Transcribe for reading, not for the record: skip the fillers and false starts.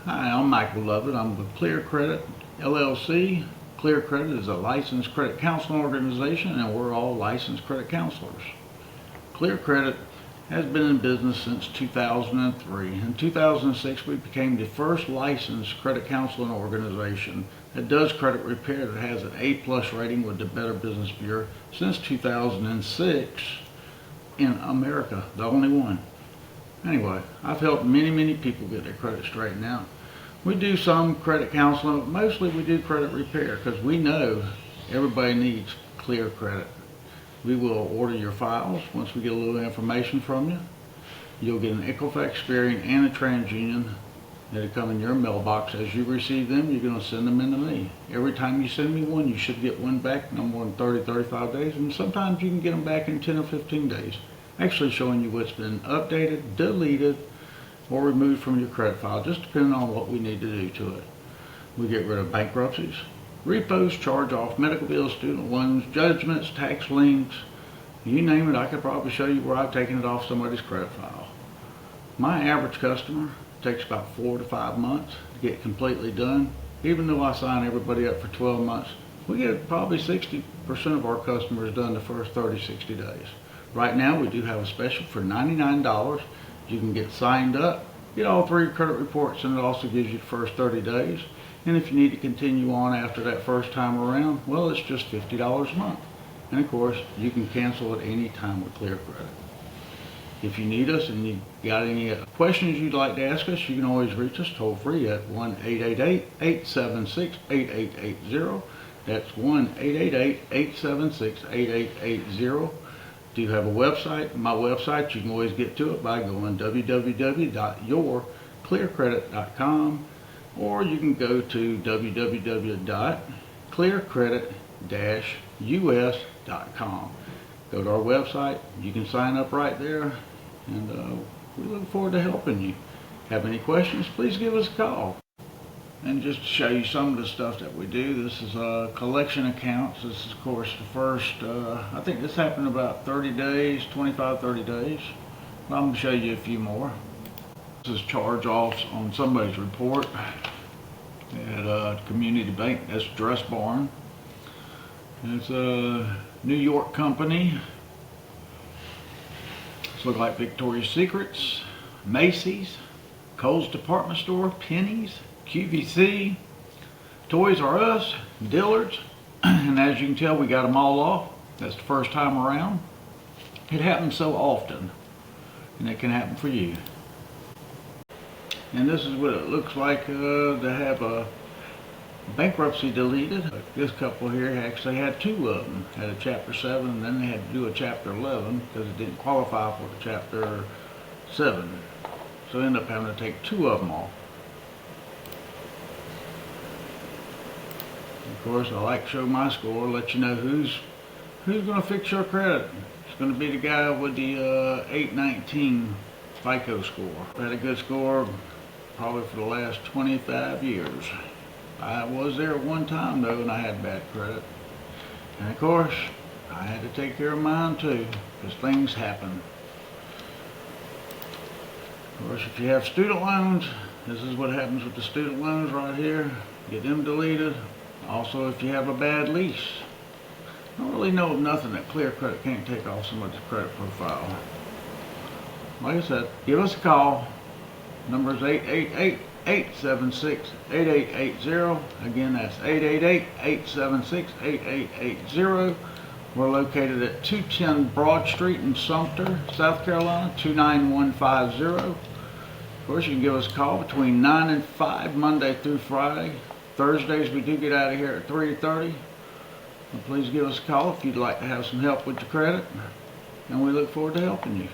Hi, I'm Michael Lovett. I'm with Clear Credit LLC. Clear Credit is a licensed credit counseling organization, and we're all licensed credit counselors. Clear Credit has been in business since 2003. In 2006, we became the first licensed credit counseling organization that does credit repair, that has an A+ rating with the Better Business Bureau since 2006 in America, the only one. Anyway, I've helped many people get their credit straightened out. We do some credit counseling, but mostly we do credit repair because we know everybody needs Clear Credit. We will order your files once we get a little information from you. You'll get an Equifax, Experian, and a TransUnion that'll come in your mailbox. As you receive them, you're going to send them in to me. Every time you send me one, you should get one back no more than 35 days, and sometimes you can get them back in 10 or 15 days. Actually showing you what's been updated, deleted, or removed from your credit file, just depending on what we need to do to it. We get rid of bankruptcies, repos, charge-off, medical bills, student loans, judgments, tax liens, you name it. I could probably show you where I've taken it off somebody's credit file. My average customer takes about 4 to 5 months to get completely done. Even though I sign everybody up for 12 months, we get probably 60% of our customers done the first 30, 60 days. Right now, we do have a special for $99. You can get signed up, get all 3 credit reports, and it also gives you the first 30 days. And if you need to continue on after that first time around, well, it's just $50 a month. And of course, you can cancel at any time with Clear Credit. If you need us and you got any questions you'd like to ask us, you can always reach us toll free at 1-888-876-8880. That's 1-888-876-8880. Do have a website. My website, you can always get to it by going www.yourclearcredit.com, or you can go to www.clearcredit-us.com. Go to our website. You can sign up right there, and we look forward to helping you. Have any questions, please give us a call. And just to show you some of the stuff that we do, this is collection accounts. This is, of course, the first, I think this happened about 30 days, 25, 30 days. But I'm going to show you a few more. This is charge-offs on somebody's report at a community bank. That's Dressbarn. It's a New York company. This looks like Victoria's Secrets, Macy's, Kohl's Department Store, Penny's, QVC, Toys R Us, Dillard's, and as you can tell, we got them all off. That's the first time around. It happens so often, and it can happen for you. And this is what it looks like to have a bankruptcy deleted. This couple here actually had 2 of them. Had a Chapter 7, and then they had to do a Chapter 11 because it didn't qualify for the Chapter 7. So they ended up having to take 2 of them off. Of course, I like to show my score, let you know who's going to fix your credit. It's going to be the guy with the 819 FICO score. I had a good score probably for the last 25 years. I was there at one time though, and I had bad credit. And of course, I had to take care of mine too, because things happen. Of course, if you have student loans, this is what happens with the student loans right here. Get them deleted. Also, if you have a bad lease. I don't really know of nothing that Clear Credit can't take off somebody's credit profile. Like I said, give us a call. Number is 888-876-8880. Again, that's 888-876-8880. We're located at 210 Broad Street in Sumter, South Carolina, 29150. Of course, you can give us a call between 9 and 5, Monday through Friday. Thursdays, we do get out of here at 3:30. Please give us a call if you'd like to have some help with your credit, and we look forward to helping you.